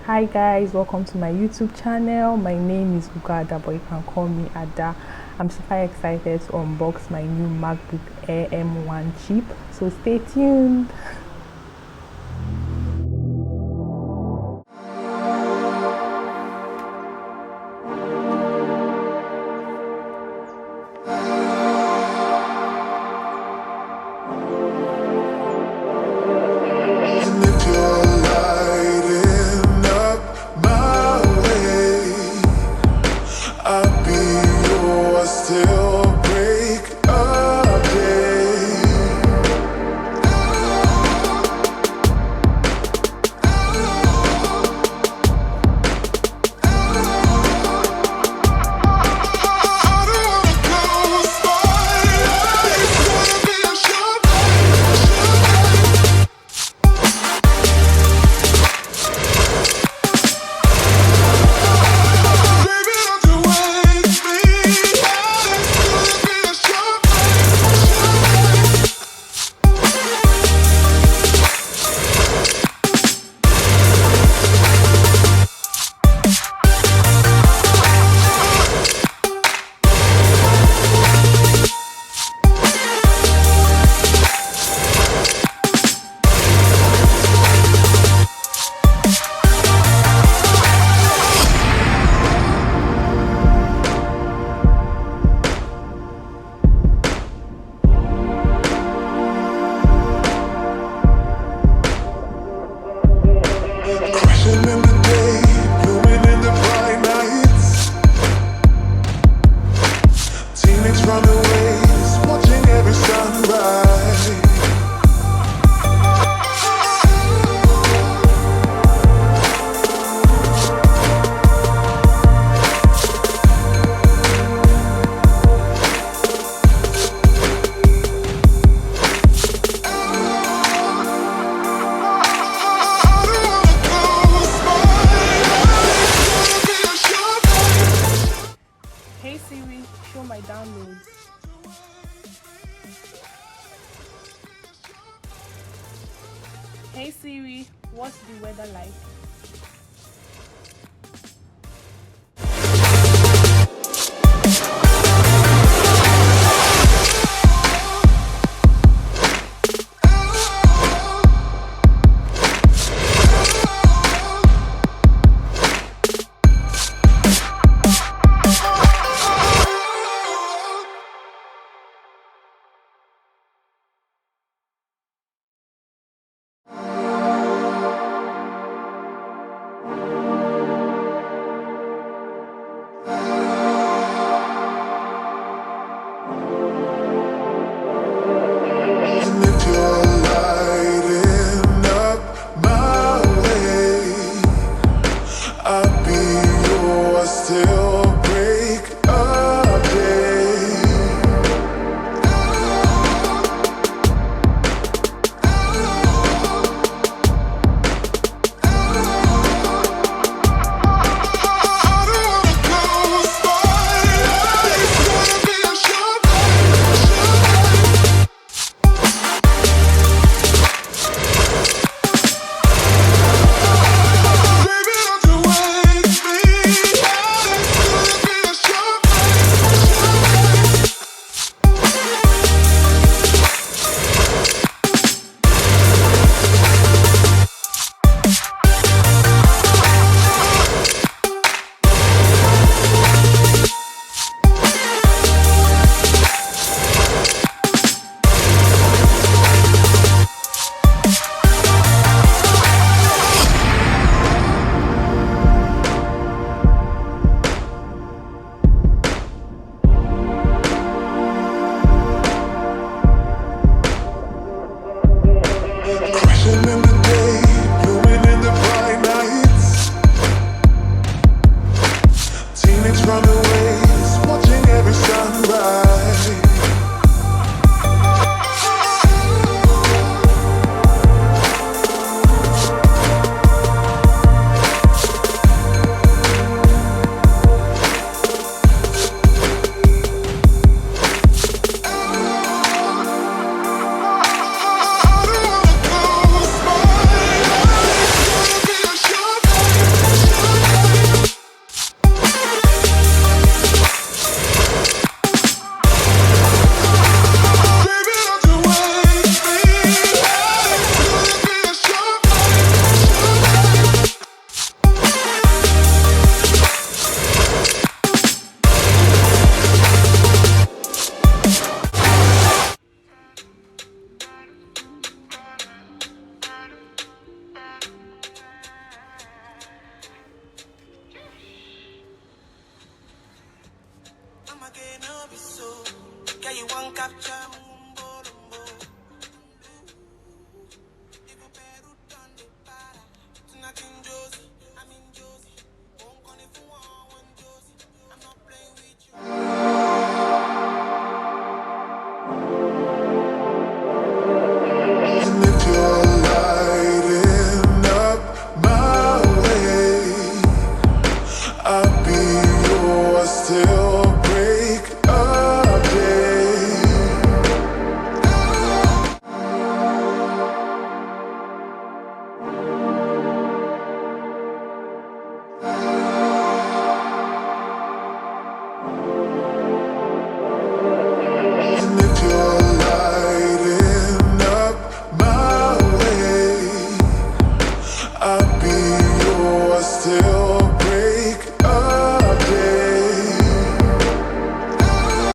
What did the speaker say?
Hi guys, welcome to my YouTube channel. My name is Ugada, but you can call me Ada. I'm super excited to unbox my new MacBook Air M1 chip, so stay tuned. And if you're lighting up my way, I'll be yours till break of day. I don't wanna close my eyes, wanna be a shot. Baby, don't you waste me. It's gonna be a short night. Crashing in the day, blooming in the bright nights. Teenage runaways, watching every sunrise. I don't wanna close my eyes, wanna be a short night. Hey Siri, show my downloads. Hey Siri, what's the weather like? be so. Girl, you want capture.